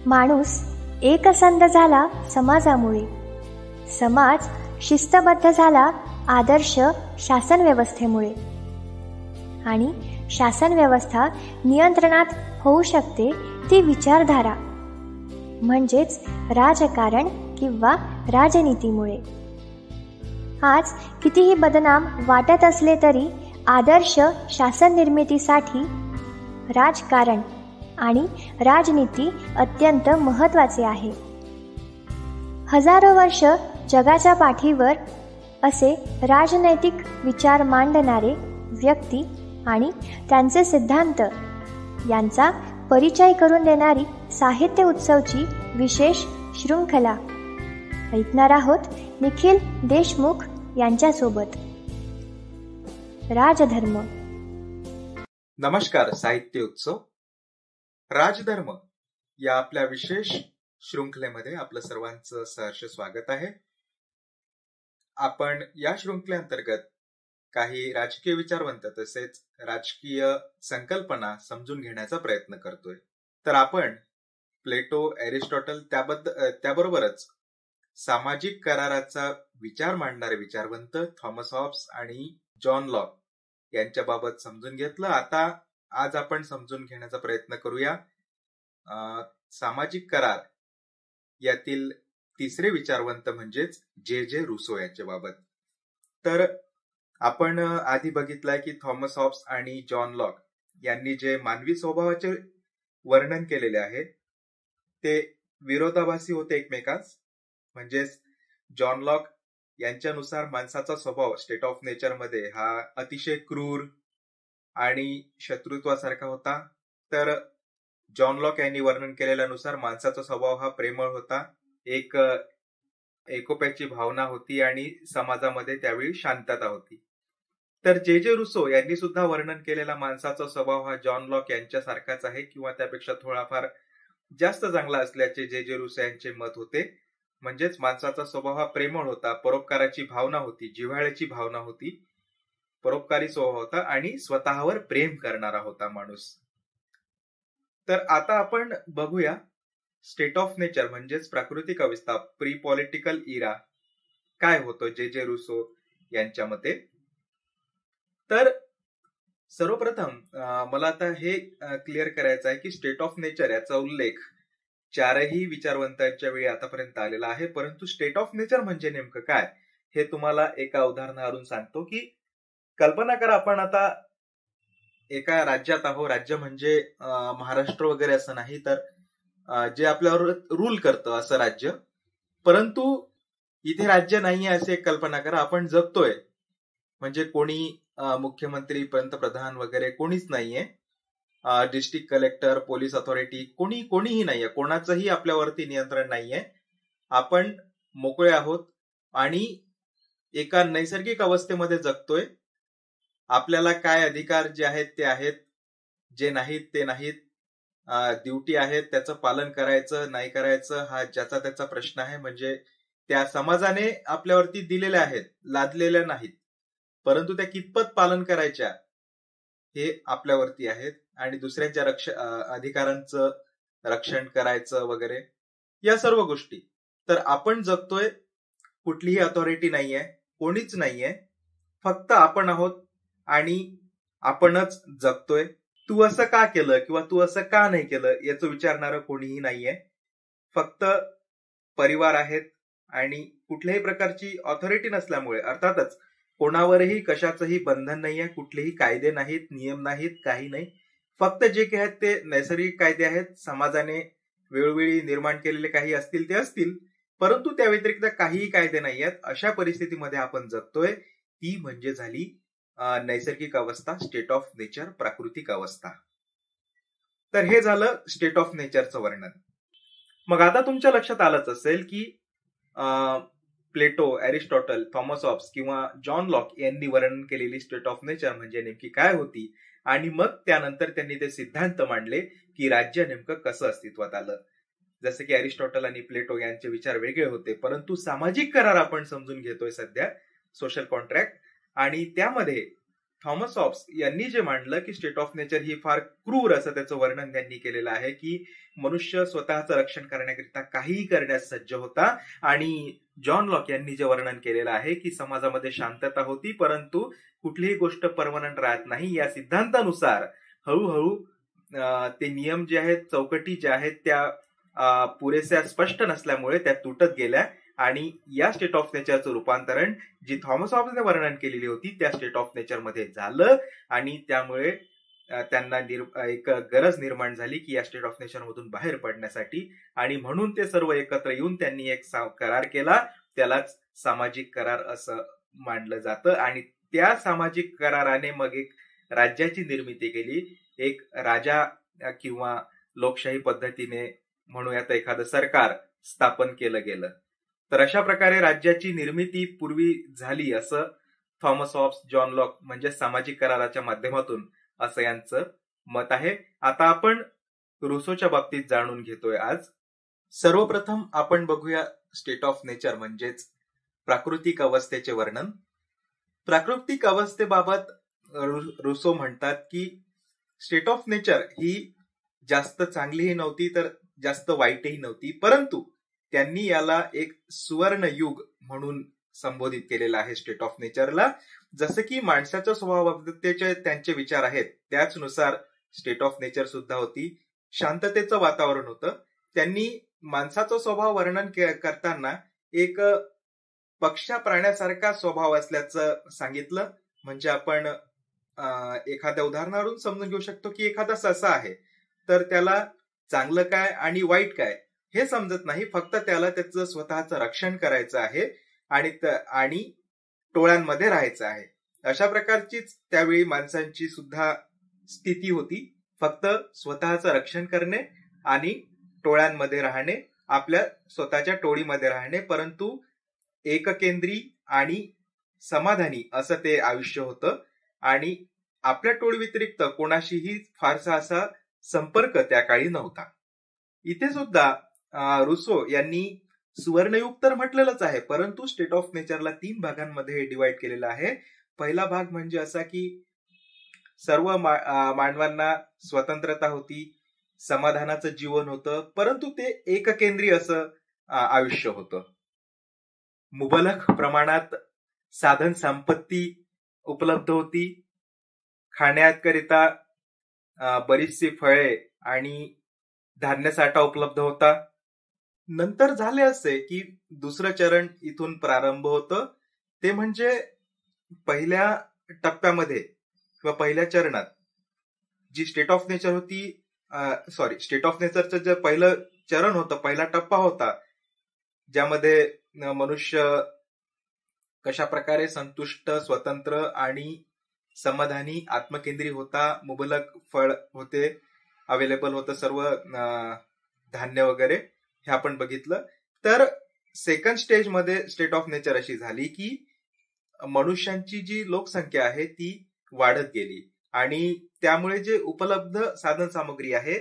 माणूस एकसंध झाला समाजामुळे, समाज शिस्तबद्ध झाला आदर्श शासन व्यवस्थेमुळे, आणि शासन व्यवस्था नियंत्रणात होऊ शकते ती विचारधारा म्हणजेच राजकारण किंवा राजनीतीमुळे. आज कितीही बदनाम वाटत असले तरी आदर्श शासन निर्मितीसाठी राजकारण आणि राजनीती अत्यंत महत्त्वाचे आहे. हजारो वर्ष जगाच्या पाठीवर असे राजनैतिक विचार मांडणारे व्यक्ती आणि त्यांचे सिद्धांत यांचा परिचय करून देणारी साहित्य उत्सवची विशेष शृंखला ऐकणार आहोत निखिल देशमुख यांच्यासोबत. राजधर्म. नमस्कार. साहित्य उत्सव राजधर्म या आपल्या विशेष शृंखलेमध्ये आपलं सर्वांचं सहर्ष स्वागत आहे. आपण या शृंखलेअंतर्गत काही राजकीय विचारवंत तसेच राजकीय संकल्पना समजून घेण्याचा प्रयत्न करतोय. तर आपण प्लेटो, एरिस्टॉटल त्याबरोबरच सामाजिक कराराचा विचार मांडणारे विचारवंत थॉमस हॉब्स आणि जॉन लॉक यांच्या बाबत समजून घेतलं. आता आज आपण समजून घेण्याचा प्रयत्न करूया सामाजिक करार यातील तिसरे विचारवंत म्हणजेच जे रुसो यांच्या बाबत. तर आपण आधी बघितलंय की थॉमस हॉब्स आणि जॉन लॉक यांनी जे मानवी स्वभावाचे वर्णन केलेले आहे ते विरोधाभासी होते एकमेकांस. म्हणजेच जॉन लॉक यांच्यानुसार माणसाचा स्वभाव स्टेट ऑफ नेचर मध्ये हा अतिशय क्रूर आणि शत्रुत्वासारखा होता, तर जॉन लॉक यांनी वर्णन केलेल्यानुसार माणसाचा स्वभाव हा प्रेमळ होता, एक एकोप्याची भावना होती आणि समाजामध्ये त्यावेळी शांतता होती. तर जे रुसो यांनी सुद्धा वर्णन केलेला माणसाचा स्वभाव हा जॉन लॉक यांच्यासारखाच आहे किंवा त्यापेक्षा थोडाफार जास्त चांगला असल्याचे जे रुसो यांचे मत होते. म्हणजेच माणसाचा स्वभाव हा प्रेमळ होता, परोपकाराची भावना होती, जिव्हाळ्याची भावना होती, परोपकारी स्वभाव होता आणि स्वतःवर प्रेम करणारा होता माणूस. तर आता आपण बघूया स्टेट ऑफ नेचर म्हणजेच प्राकृतिक अवस्था, प्री पॉलिटिकल इरा काय होतं जे रुसो यांच्या मते. तर सर्वप्रथम मला आता हे क्लिअर करायचं आहे की स्टेट ऑफ नेचर याचा उल्लेख चारही विचारवंतांच्या वेळी आतापर्यंत आलेला आहे, परंतु स्टेट ऑफ नेचर म्हणजे नेमकं काय हे तुम्हाला एका उदाहरणावरून सांगतो. की कल्पना करा आपण आता एका राज्यात आहोत. राज्य म्हणजे महाराष्ट्र वगैरे असं नाही, तर जे आपल्यावर रूल करतं असं राज्य, परंतु इथे राज्य नाहीये असे एक कल्पना करा. आपण जगतोय म्हणजे कोणी मुख्यमंत्री, पंतप्रधान वगैरे कोणीच नाहीये, डिस्ट्रिक्ट कलेक्टर, पोलीस अथॉरिटी कोणीही नाहीये, कोणाचंही आपल्यावरती नियंत्रण नाहीये. आपण मोकळे आहोत आणि एका नैसर्गिक अवस्थेमध्ये जगतोय. आपल्याला काय अधिकार जे आहेत ते आहेत, जे नाहीत ते नाहीत. ड्युटी आहेत त्याचं पालन करायचं नाही करायचं हा ज्याचा त्याचा प्रश्न आहे. म्हणजे त्या समाजाने आपल्यावरती दिलेल्या आहेत, लादलेल्या नाहीत, परंतु त्या कितपत पालन करायच्या हे आपल्यावरती आहेत. आणि दुसऱ्यांच्या अधिकारांचं रक्षण करायचं वगैरे या सर्व गोष्टी. तर आपण जगतोय, कुठलीही अथॉरिटी नाहीये, कोणीच नाहीये, फक्त आपण आहोत आणि आपणच जगतोय. तू असं का केलं किंवा तू असं का नाही केलं याचं विचारणारं कोणीही नाहीये. फक्त परिवार आहेत आणि कुठल्याही प्रकारची ऑथॉरिटी नसल्यामुळे अर्थातच कोणावरही कशाचंही बंधन नाहीये, कुठलेही कायदे नाहीत, नियम नाहीत, काही नाही. फक्त जे काही आहेत ते नैसर्गिक कायदे आहेत, समाजाने वेळोवेळी निर्माण केलेले काही असतील ते असतील, परंतु त्या व्यतिरिक्त काहीही कायदे नाही आहेत. अशा परिस्थितीमध्ये आपण जगतोय, ती म्हणजे झाली नैसर्गिक अवस्था, स्टेट ऑफ नेचर, प्राकृतिक अवस्था. तर हे झालं स्टेट ऑफ नेचरचं वर्णन. मग आता तुमच्या लक्षात आलंच असेल की प्लेटो, एरिस्टॉटल, थॉमस हॉब्स किंवा जॉन लॉक यांनी वर्णन केलेली स्टेट ऑफ नेचर म्हणजे नेमकी काय होती, आणि मग त्यानंतर त्यांनी ते सिद्धांत मांडले की राज्य नेमकं कसं अस्तित्वात आलं. जसं की एरिस्टॉटल आणि प्लेटो यांचे विचार वेगळे होते, परंतु सामाजिक करार आपण समजून घेतोय सध्या, सोशल कॉन्ट्रॅक्ट, आणि त्यामध्ये थॉमस हॉब्स यांनी जे मांडलं की स्टेट ऑफ नेचर ही फार क्रूर असं त्याचं वर्णन त्यांनी केलेलं आहे की मनुष्य स्वतःचं रक्षण करण्याकरिता काहीही करण्यास सज्ज होता, आणि जॉन लॉक यांनी जे वर्णन केलेलं आहे की समाजामध्ये शांतता होती परंतु कुठलीही गोष्ट परमनंट राहत नाही, या सिद्धांतानुसार हळूहळू ते नियम जे आहेत, चौकटी ज्या आहेत त्या पुरेशा स्पष्ट नसल्यामुळे त्या तुटत गेल्या, आणि या स्टेट ऑफ नेचरचं रूपांतरण जी थॉमस हॉब्सने वर्णन केलेली होती त्या स्टेट ऑफ नेचर मध्ये झालं, आणि त्यामुळे त्यांना एक गरज निर्माण झाली की या स्टेट ऑफ नेचर मधून बाहेर पडण्यासाठी, आणि म्हणून ते सर्व एकत्र येऊन त्यांनी एक करार केला, त्यालाच सामाजिक करार असं मानलं जातं, आणि त्या सामाजिक कराराने मग एक राज्याची निर्मिती केली, एक राजा किंवा लोकशाही पद्धतीने म्हणूयात एखादं सरकार स्थापन केलं गेलं. तर अशा प्रकारे राज्याची निर्मिती पूर्वी झाली असं थॉमस हॉब्स, जॉन लॉक म्हणजे सामाजिक कराराच्या माध्यमातून असं यांचं मत आहे. आता आपण रुसोच्या बाबतीत जाणून घेतोय आज. सर्वप्रथम आपण बघूया स्टेट ऑफ नेचर म्हणजेच प्राकृतिक अवस्थेचे वर्णन. प्राकृतिक अवस्थेबाबत रुसो म्हणतात की स्टेट ऑफ नेचर ही जास्त चांगलीही नव्हती तर जास्त वाईटही नव्हती, परंतु त्यांनी याला एक सुवर्ण युग म्हणून संबोधित केलेलं आहे स्टेट ऑफ नेचरला. जसं की माणसाच्या स्वभावाबाबतचे त्यांचे विचार आहेत त्याचनुसार स्टेट ऑफ नेचर सुद्धा होती. शांततेचं वातावरण होतं. त्यांनी माणसाचा स्वभाव वर्णन करताना एक पक्ष्या प्राण्यासारखा स्वभाव असल्याचं सांगितलं. म्हणजे आपण एखाद्या उदाहरणावरून समजून घेऊ शकतो की एखादा ससा आहे तर त्याला चांगलं काय आणि वाईट काय हे समजत नाही, फक्त त्याला त्याचं स्वतःचं रक्षण करायचं आहे आणि टोळ्यांमध्ये राहायचं आहे. अशा प्रकारचीच त्यावेळी माणसांची सुद्धा स्थिती होती, फक्त स्वतःचं रक्षण करणे आणि टोळ्यांमध्ये राहणे, आपल्या स्वतःच्या टोळीमध्ये राहणे, परंतु एककेंद्री आणि समाधानी असं ते आयुष्य होतं, आणि आपल्या टोळी व्यतिरिक्त कोणाशीही फारसा असा संपर्क त्या काळी नव्हता. इथे सुद्धा रुसो यांनी सुवर्णयुग तर म्हटलेलंच आहे, परंतु स्टेट ऑफ नेचरला 3 भागांमध्ये डिवाइड केलेला आहे. पहिला भाग म्हणजे असा की सर्व मानवांना स्वतंत्रता होती, समाधानाचं जीवन होतं, परंतु ते एककेंद्री असं आयुष्य होतं. मुबलक प्रमाणात साधन संपत्ती उपलब्ध होती, खाण्याकरिता बरीचशी फळे आणि धान्य साठा उपलब्ध होता. नंतर झाले असे की दुसरं चरण इथून प्रारंभ होतं, ते म्हणजे पहिल्या टप्प्यामध्ये किंवा पहिल्या चरणात जी स्टेट ऑफ नेचर होती, स्टेट ऑफ नेचरचं जे पहिलं चरण होतं, पहिला टप्पा होता, ज्यामध्ये मनुष्य कशा प्रकारे संतुष्ट, स्वतंत्र आणि समाधानी, आत्मकेंद्री होता, मुबलक फळ होते, अवेलेबल होतं सर्व धान्य वगैरे, हे आपण बघितलं. तर सेकंड स्टेज मध्ये स्टेट ऑफ नेचर अशी झाली की मनुष्यांची जी लोकसंख्या आहे ती वाढत गेली, आणि त्यामुळे जे उपलब्ध साधन सामग्री आहे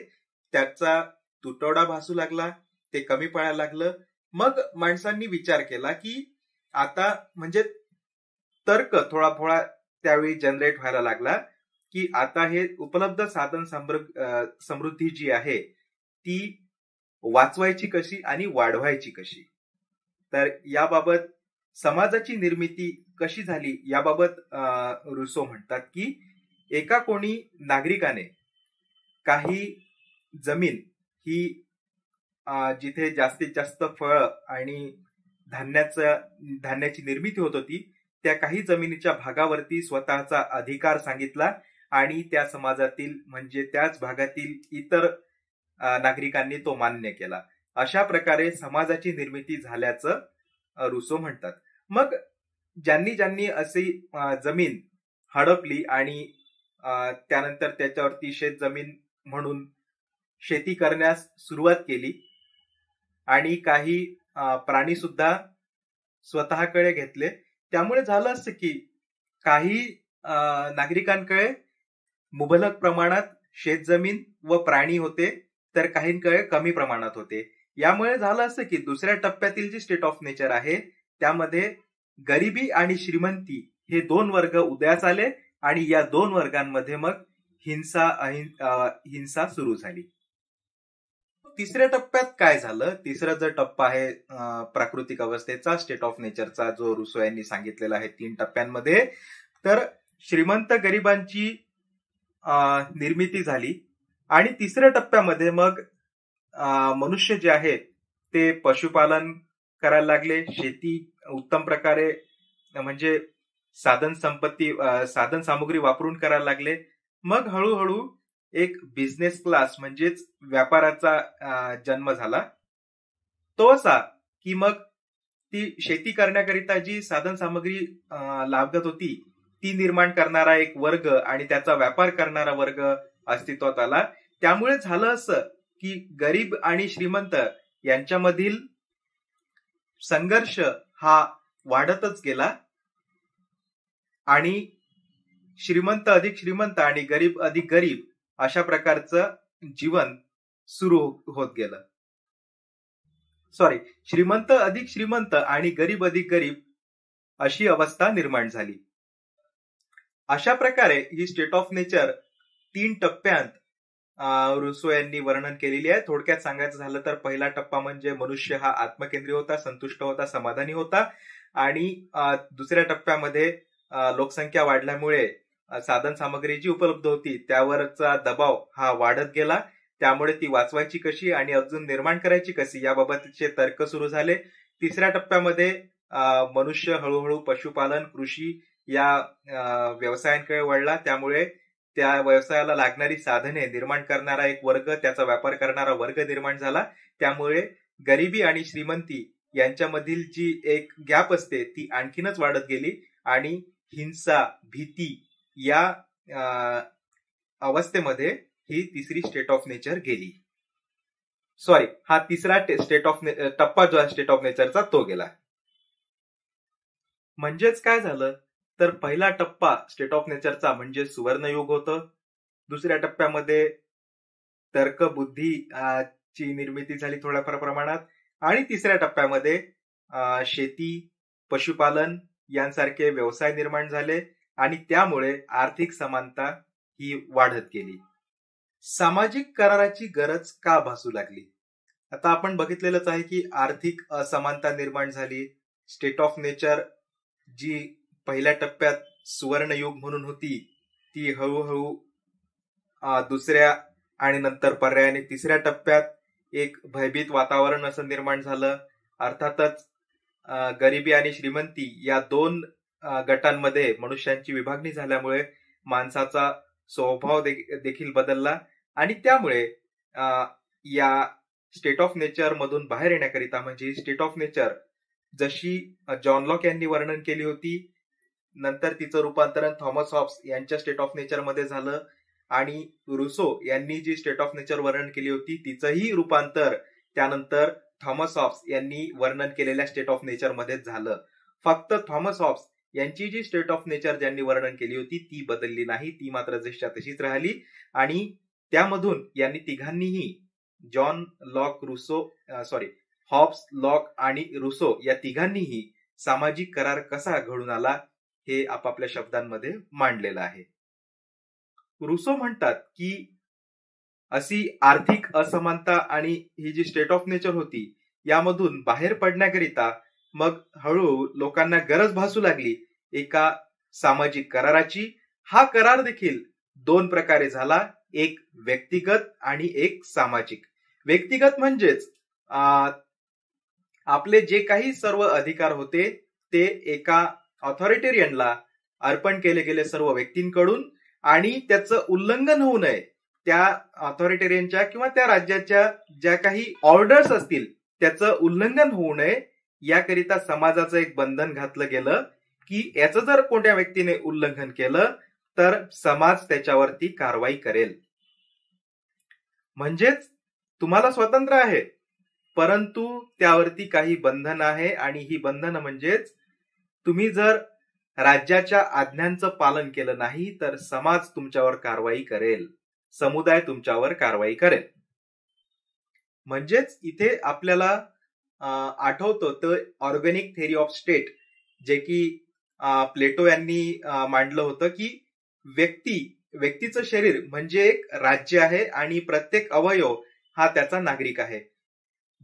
त्याचा तुटवडा भासू लागला, ते कमी पडायला लागलं. मग माणसांनी विचार केला की आता म्हणजे तर्क थोडा त्यावेळी जनरेट व्हायला लागला की आता हे उपलब्ध साधन समृद्धी जी आहे ती वाचवायची कशी आणि वाढवायची कशी. तर याबाबत समाजाची निर्मिती कशी झाली याबाबत रुसो म्हणतात की एका कोणी नागरिकाने काही जमीन ही जिथे जास्तीत जास्त फळ आणि धान्याची निर्मिती होत होती त्या काही जमिनीच्या भागावरती स्वतःचा अधिकार सांगितला, आणि त्या समाजातील म्हणजे त्याच भागातील इतर नागरिकांनी तो मान्य केला. अशा प्रकारे समाजाची निर्मिती झाल्याचं रुसो म्हणतात. मग ज्यांनी अशी जमीन हडपली आणि त्यानंतर त्याच्यावरती शेत जमीन म्हणून शेती करण्यास सुरुवात केली, आणि काही प्राणी सुद्धा स्वतःकडे घेतले, त्यामुळे झालं असं की काही नागरिकांकडे मुबलक प्रमाणात शेतजमीन व प्राणी होते तर काहींकडे कमी प्रमाणात होते. यामुळे झालं असं की दुसऱ्या टप्प्यातील जे स्टेट ऑफ नेचर आहे त्यामध्ये गरिबी आणि श्रीमंती हे 2 वर्ग उदयास आले, आणि या दोन वर्गांमध्ये मग हिंसा सुरू झाली. तिसऱ्या टप्प्यात काय झालं? तिसरा जो टप्पा आहे प्राकृतिक अवस्थेचा, स्टेट ऑफ नेचरचा, जो रुसो यांनी सांगितलेला आहे 3 टप्प्यांमध्ये, तर श्रीमंत गरिबांची निर्मिती झाली. आणि तिसऱ्या टप्प्यामध्ये मग मनुष्य जे आहेत ते पशुपालन करायला लागले, शेती उत्तम प्रकारे म्हणजे साधन सामग्री वापरून करायला लागले. मग हळूहळू एक बिझनेस क्लास म्हणजेच व्यापाराचा जन्म झाला. तो असा की मग ती शेती करण्याकरिता जी साधन सामग्री लागत होती ती निर्माण करणारा एक वर्ग आणि त्याचा व्यापार करणारा वर्ग अस्तित्वात आला. त्यामुळे झालं असं की गरीब आणि श्रीमंत यांच्यामधील संघर्ष हा वाढतच गेला आणि श्रीमंत अधिक श्रीमंत आणि गरीब अधिक गरीब अशा प्रकारचं जीवन सुरू होत गेलं. श्रीमंत अधिक श्रीमंत आणि गरीब अधिक गरीब अशी अवस्था निर्माण झाली. अशा प्रकारे ही स्टेट ऑफ नेचर 3 टप्प्यात रुसो यांनी वर्णन केलेली आहे. थोडक्यात सांगायचं झालं तर पहिला टप्पा म्हणजे मनुष्य हा आत्मकेंद्री होता, संतुष्ट होता, समाधानी होता. आणि दुसऱ्या टप्प्यामध्ये लोकसंख्या वाढल्यामुळे साधन सामग्री जी उपलब्ध होती त्यावरचा दबाव हा वाढत गेला. त्यामुळे ती वाचवायची कशी आणि अजून निर्माण करायची कशी याबाबतचे तर्क सुरू झाले. तिसऱ्या टप्प्यामध्ये मनुष्य हळूहळू पशुपालन, कृषी या व्यवसायांकडे वळला. त्यामुळे त्या व्यवसायाला लागणारी साधने निर्माण करणारा एक वर्ग, त्याचा व्यापार करणारा वर्ग निर्माण झाला. त्यामुळे गरिबी आणि श्रीमंती यांच्यामधील जी एक गॅप असते ती आणखीनच वाढत गेली आणि हिंसा, भीती या अवस्थेमध्ये ही तिसरी स्टेट ऑफ नेचर गेली. हा तिसरा टप्पा जो आहे स्टेट ऑफ नेचरचा तो गेला. म्हणजेच काय झालं तर पहिला टप्पा स्टेट ऑफ नेचरचा म्हणजे सुवर्णयुग होतं. दुसऱ्या टप्प्यामध्ये तर्क बुद्धी ची निर्मिती झाली थोड्याफार प्रमाणात. आणि तिसऱ्या टप्प्यामध्ये शेती, पशुपालन यांसारखे व्यवसाय निर्माण झाले आणि त्यामुळे आर्थिक समानता ही वाढत गेली. सामाजिक कराराची गरज का भासू लागली? आता आपण बघितलेलंच आहे की आर्थिक असमानता निर्माण झाली. स्टेट ऑफ नेचर जी पहिल्या टप्प्यात सुवर्णयुग म्हणून होती ती हळूहळू दुसऱ्या आणि नंतर पर्यायाने तिसऱ्या टप्प्यात एक भयभीत वातावरण असं निर्माण झालं. अर्थातच गरिबी आणि श्रीमंती या 2 गटांमध्ये मनुष्यांची विभागणी झाल्यामुळे माणसाचा स्वभाव देखील बदलला आणि त्यामुळे या स्टेट ऑफ नेचर मधून बाहेर येण्याकरिता म्हणजे स्टेट ऑफ नेचर जशी जॉन लॉक यांनी वर्णन केली होती, नंतर तिचं रूपांतरण थॉमस हॉब्स यांच्या स्टेट ऑफ नेचर मध्ये झालं आणि रुसो यांनी जी स्टेट ऑफ नेचर वर्णन केली होती तिचंही रूपांतर त्यानंतर थॉमस हॉब्स यांनी वर्णन केलेल्या स्टेट ऑफ नेचर मध्ये झालं. फक्त थॉमस हॉब्स यांची जी स्टेट ऑफ नेचर ज्यांनी वर्णन केली होती ती बदलली नाही, ती मात्र जशीच्या तशीच राहिली. आणि त्यामधून यांनी तिघांनीही हॉब्स, लॉक आणि रुसो या तिघांनीही सामाजिक करार कसा घडून आला हे आपापल्या शब्दांमध्ये मांडलेलं आहे. रुसो म्हणतात की अशी आर्थिक असमानता आणि ही जी स्टेट ऑफ नेचर होती यामधून बाहेर पडण्याकरिता मग हळूहळू लोकांना गरज भासू लागली एका सामाजिक कराराची. हा करार देखील 2 प्रकारे झाला, एक व्यक्तिगत आणि एक सामाजिक. व्यक्तिगत म्हणजेच आपले जे काही सर्व अधिकार होते ते एका ऑथॉरिटेरियनला अर्पण केले गेले सर्व व्यक्तींकडून आणि त्याचं उल्लंघन होऊ नये, त्या ऑथॉरिटेरियनच्या किंवा त्या राज्याच्या ज्या काही ऑर्डर्स असतील त्याचं उल्लंघन होऊ नये याकरिता समाजाचं एक बंधन घातलं गेलं की याचं जर कोणत्या व्यक्तीने उल्लंघन केलं तर समाज त्याच्यावरती कारवाई करेल. म्हणजेच तुम्हाला स्वातंत्र्य आहे परंतु त्यावरती काही बंधन आहे आणि ही बंधन म्हणजेच तुम्ही जर राज्याच्या आज्ञांचं पालन केलं नाही तर समाज तुमच्यावर कारवाई करेल, समुदाय तुमच्यावर कारवाई करेल. म्हणजेच इथे आपल्याला आठवतं तर ऑर्गॅनिक थेअरी ऑफ स्टेट जे की प्लेटो यांनी मांडलं होतं की व्यक्तीचं शरीर म्हणजे एक राज्य आहे आणि प्रत्येक अवयव हा त्याचा नागरिक आहे.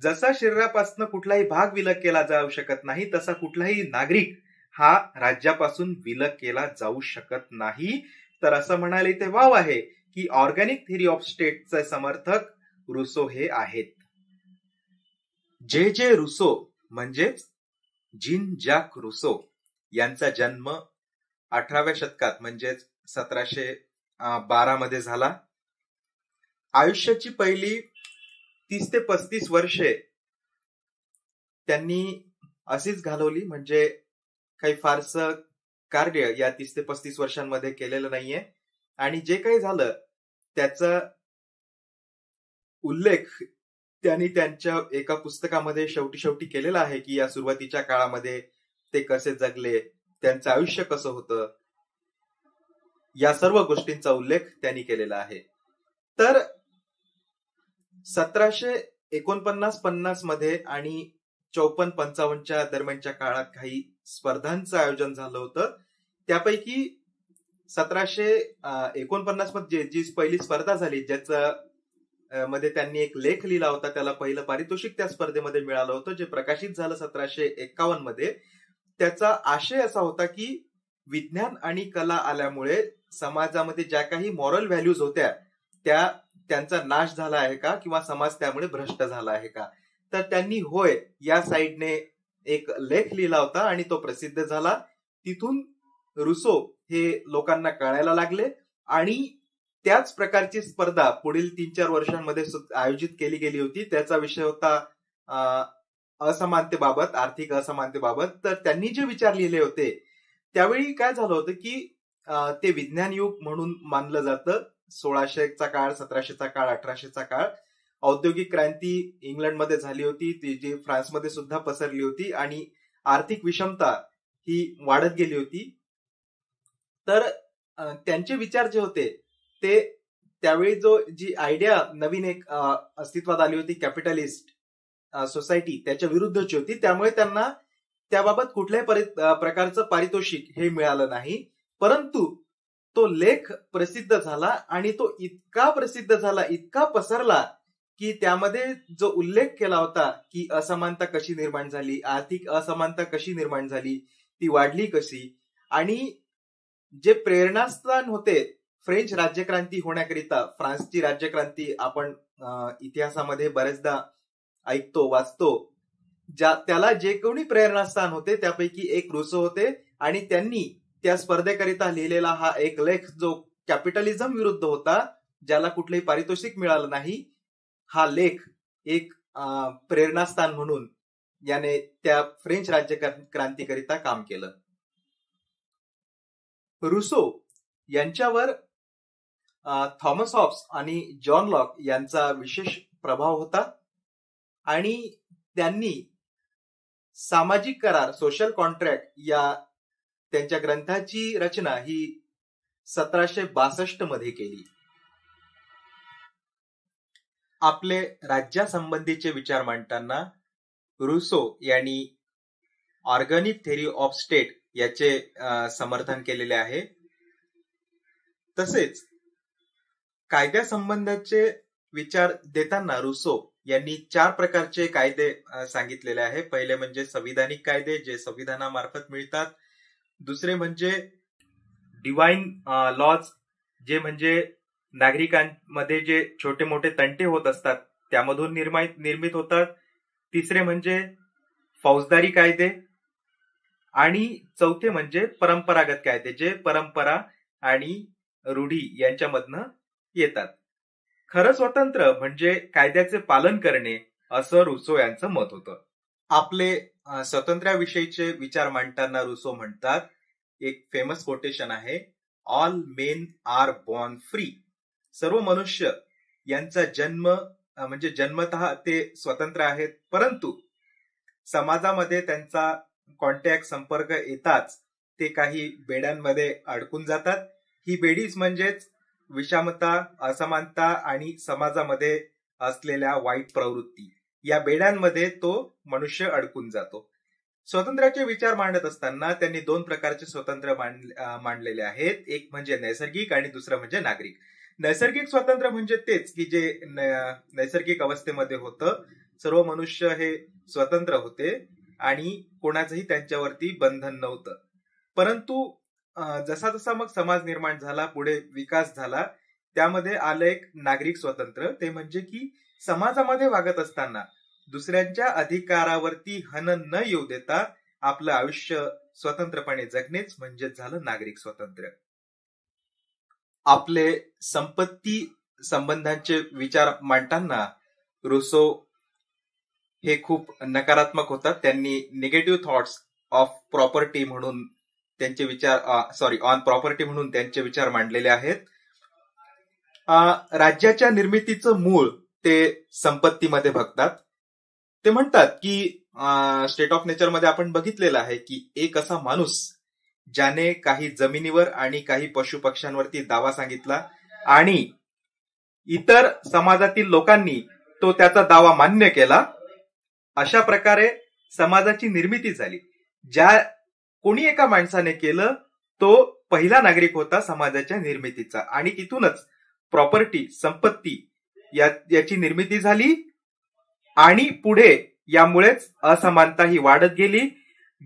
जसा शरीरापासून कुठलाही भाग विलग केला जाऊ शकत नाही, तसा कुठलाही नागरिक हा राज्यापासून विलग केला जाऊ शकत नाही. तर असं म्हणाले ते वाव आहे की ऑर्गॅनिक थेरी ऑफ स्टेटचे समर्थक रुसो हे आहेत. जे रुसो म्हणजेच जीन जॅक रुसो यांचा जन्म 18व्या शतकात म्हणजेच 1712 मध्ये झाला. आयुष्याची पहिली 30 ते 35 वर्षे त्यांनी अशीच घालवली, म्हणजे काही फारसं कार्य या 30 ते 35 वर्षांमध्ये केलेलं नाहीये. आणि जे काही झालं त्याचा उल्लेख त्यांनी त्यांच्या एका पुस्तकामध्ये शेवटी केलेला आहे की या सुरुवातीच्या काळामध्ये ते कसे जगले, त्यांचं आयुष्य कसं होतं, या सर्व गोष्टींचा उल्लेख त्यांनी केलेला आहे. तर 1749-50 मध्ये आणि 54-55च्या दरम्यानच्या काळात काही स्पर्धांचं आयोजन झालं होतं. त्यापैकी 1749 मध्ये जी पहिली स्पर्धा झाली, ज्याचं मध्ये त्यांनी एक लेख लिहिला होता, त्याला पहिलं पारितोषिक त्या स्पर्धेमध्ये मिळालं होतं, जे प्रकाशित झालं 1751 मध्ये. त्याचा आशय असा होता की विज्ञान आणि कला आल्यामुळे समाजामध्ये ज्या काही मॉरल व्हॅल्यूज होत्या त्यांचा नाश झाला आहे का, किंवा समाज त्यामुळे भ्रष्ट झाला आहे का. तर त्यांनी होय या साईडने एक लेख लिहिला होता आणि तो प्रसिद्ध झाला. तिथून रुसो हे लोकांना कळायला लागले आणि त्याच प्रकारची स्पर्धा पुढील 3-4 वर्षांमध्ये आयोजित केली गेली होती. त्याचा विषय होता असमानतेबाबत, आर्थिक असमानतेबाबत. तर त्यांनी जे विचार लिहिले होते त्यावेळी काय झालं होतं की ते विज्ञान युग म्हणून मानलं जातं. 1600चा काळ, 1700चा काळ, 1800चा काळ. औद्योगिक क्रांती इंग्लंडमध्ये झाली होती, ती जी फ्रान्समध्ये सुद्धा पसरली होती आणि आर्थिक विषमता ही वाढत गेली होती. तर त्यांचे विचार जे होते ते त्यावेळी जी आयडिया नवीन एक अस्तित्वात आली होती, कॅपिटलिस्ट सोसायटी, त्याच्या विरुद्धची होती. त्यामुळे त्यांना त्याबाबत कुठल्याही प्रकारचं पारितोषिक हे मिळालं नाही. परंतु तो लेख प्रसिद्ध झाला आणि तो इतका प्रसिद्ध झाला, इतका पसरला की त्यामध्ये जो उल्लेख केला होता की असमानता कशी निर्माण झाली, आर्थिक असमानता कशी निर्माण झाली, ती वाढली कशी, आणि जे प्रेरणास्थान होते फ्रेंच राज्यक्रांती होण्याकरिता. फ्रान्सची राज्यक्रांती आपण इतिहासामध्ये बरेचदा ऐकतो, वाचतो. त्याला जे कोणी प्रेरणास्थान होते त्यापैकी एक रुसो होते आणि त्यांनी त्या स्पर्धेकरिता लिहिलेला हा एक लेख जो कॅपिटलिझम विरुद्ध होता, ज्याला कुठलंही पारितोषिक मिळालं नाही, हा लेख एक प्रेरणास्थान म्हणून याने त्या फ्रेंच राज्यक्रांतीकरिता काम केलं. रुसो यांच्यावर थॉमस हॉब्स आणि जॉन लॉक यांचा विशेष प्रभाव होता आणि त्यांनी सामाजिक करार, सोशल कॉन्ट्रॅक्ट या त्यांच्या ग्रंथाची रचना ही 1762 मध्ये केली. आपले राज्यासंबंधीचे विचार मांडताना रुसो यांनी ऑर्गॅनिक थेरी ऑफ स्टेट याचे समर्थन केलेले आहे. तसेच कायद्यासंबंधाचे विचार देताना रुसो यांनी 4 प्रकारचे कायदे सांगितलेले आहे. पहिले म्हणजे संविधानिक कायदे, जे संविधानामार्फत मिळतात. दुसरे म्हणजे डिवाइन लॉज, जे म्हणजे नागरिकांमध्ये जे छोटे मोठे तंटे होत असतात त्यामधून निर्मित होतात. तिसरे म्हणजे फौजदारी कायदे आणि चौथे म्हणजे परंपरागत कायदे, जे परंपरा आणि रूढी यांच्यामधनं येतात. खरं स्वातंत्र्य म्हणजे कायद्याचे पालन करणे, असं रुसो यांचं मत होतं. आपले स्वातंत्र्याविषयीचे विचार मांडताना रुसो म्हणतात, एक फेमस कोटेशन आहे, all men are born free. सर्व मनुष्य यांचा जन्म म्हणजे जन्मतः ते स्वतंत्र आहेत, परंतु समाजामध्ये त्यांचा कॉन्टॅक्ट, संपर्क येताच ते काही बेड्यांमध्ये अडकून जातात. ही बेडीज म्हणजेच विषमता, असमानता आणि समाजामध्ये असलेल्या वाईट प्रवृत्ती, या बेड्यांमध्ये तो मनुष्य अडकून जातो. स्वातंत्र्याचे विचार मांडत असताना त्यांनी दोन प्रकारचे स्वातंत्र्य मांडलेले आहेत. एक म्हणजे नैसर्गिक आणि दुसरं म्हणजे नागरिक. नैसर्गिक स्वातंत्र्य म्हणजे तेच की जे नैसर्गिक अवस्थेमध्ये होतं. सर्व मनुष्य हे स्वतंत्र होते आणि कोणाचंही त्यांच्यावरती बंधन नव्हतं. परंतु जसा जसा मग समाज निर्माण झाला, पुढे विकास झाला, त्यामध्ये आलं एक नागरिक स्वातंत्र्य. ते म्हणजे की समाजामध्ये वागत असताना दुसऱ्यांच्या अधिकारावरती हनन न येऊ देता आपलं आयुष्य स्वतंत्रपणे जगणेच म्हणजे झालं नागरिक स्वातंत्र्य. आपले संपत्ती संबंधांचे विचार मांडताना रुसो हे खूप नकारात्मक होतात. त्यांनी निगेटिव्ह थॉट्स ऑफ प्रॉपर्टी म्हणून त्यांचे विचार ऑन प्रॉपर्टी म्हणून त्यांचे विचार मांडलेले आहेत. राज्याच्या निर्मितीचं मूळ ते संपत्तीमध्ये बघतात. ते म्हणतात की स्टेट ऑफ नेचरमध्ये आपण बघितलेलं आहे की एक असा माणूस ज्याने काही जमिनीवर आणि काही पशु पक्ष्यांवरती दावा सांगितला आणि इतर समाजातील लोकांनी तो त्याचा दावा मान्य केला. अशा प्रकारे समाजाची निर्मिती झाली. ज्या कोणी एका माणसाने केलं तो पहिला नागरिक होता समाजाच्या निर्मितीचा आणि तिथूनच प्रॉपर्टी संपत्ती याची निर्मिती झाली आणि पुढे यामुळेच असमानता ही वाढत गेली.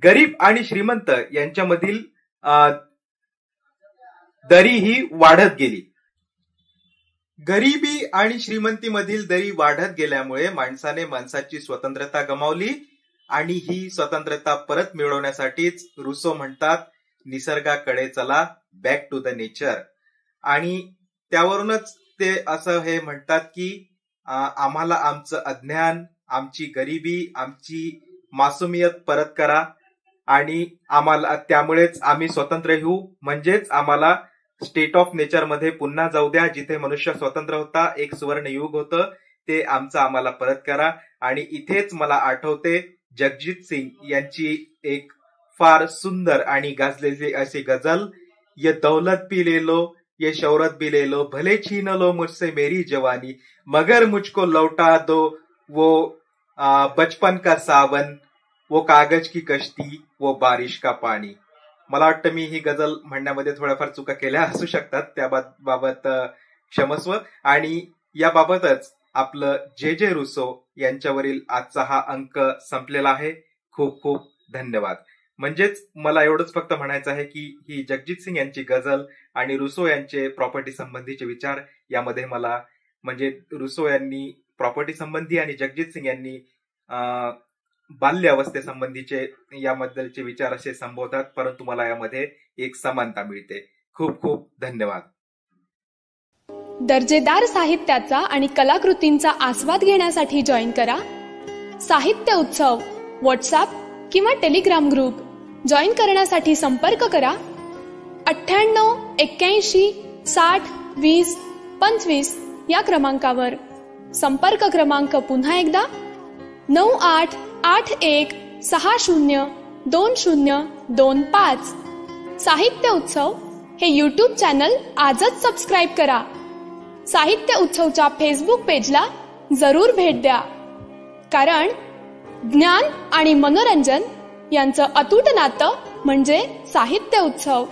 गरीब आणि श्रीमंत यांच्यामधील दरी ही वाढत गेली. गरिबी आणि श्रीमंतीमधील दरी वाढत गेल्यामुळे माणसाने माणसाची स्वतंत्रता गमावली आणि ही स्वतंत्रता परत मिळवण्यासाठीच रुसो म्हणतात निसर्गाकडे चला, बॅक टू द नेचर. आणि त्यावरूनच ते असं हे म्हणतात की आम्हाला आमचं अज्ञान, आमची गरिबी, आमची मासूमियत परत करा आणि आम्हाला त्यामुळेच आम्ही स्वतंत्र होऊ. म्हणजेच आम्हाला स्टेट ऑफ नेचर मध्ये पुन्हा जाऊ द्या, जिथे मनुष्य स्वतंत्र होता, एक सुवर्ण युग होतं, ते आमचं आम्हाला परत करा. आणि इथेच मला आठवते जगजीत सिंग यांची एक फार सुंदर आणि गाजलेली अशी गझल, ये दौलत भी ले लो, ये शौहरत भी ले लो, भले छीन लो मुझसे मेरी जवानी, मगर मुझको लौटा दो वो बचपन का सावन, वो कागज की कश्ती, वो बारिश का पाणी. मला वाटतं मी ही गझल म्हणण्यामध्ये थोड्याफार चुका केल्या असू शकतात, त्याबाबत क्षमस्व. आणि याबाबतच आपलं जे रुसो यांच्यावरील आजचा हा अंक संपलेला आहे. खूप खूप धन्यवाद. म्हणजेच मला एवढंच फक्त म्हणायचं आहे की ही जगजीत सिंग यांची गझल आणि रुसो यांचे प्रॉपर्टी संबंधीचे विचार यामध्ये मला म्हणजे रुसो यांनी प्रॉपर्टी संबंधी आणि जगजीत सिंग यांनी बाल्य अवस्थेसंबंधीचे याबद्दलचे विचार असे संबोधतात, परंतु मला यामध्ये एक समानता मिळते. खूप खूप धन्यवाद. दर्जेदार साहित्याचा आणि कलाकृतींचा आस्वाद घेण्यासाठी जॉईन करा साहित्य उत्सव व्हॉट्सअप किंवा टेलिग्राम ग्रुप. जॉईन करण्यासाठी संपर्क करा 98 81 60 20 25 या क्रमांकावर. संपर्क क्रमांक पुन्हा एकदा 9881 60 2025. साहित्य उत्सव हे यूट्यूब चॅनल आजच सबस्क्राईब करा. साहित्य उत्सवच्या फेसबुक पेजला जरूर भेट द्या, कारण ज्ञान आणि मनोरंजन यांचं अतूट नातं म्हणजे साहित्य उत्सव.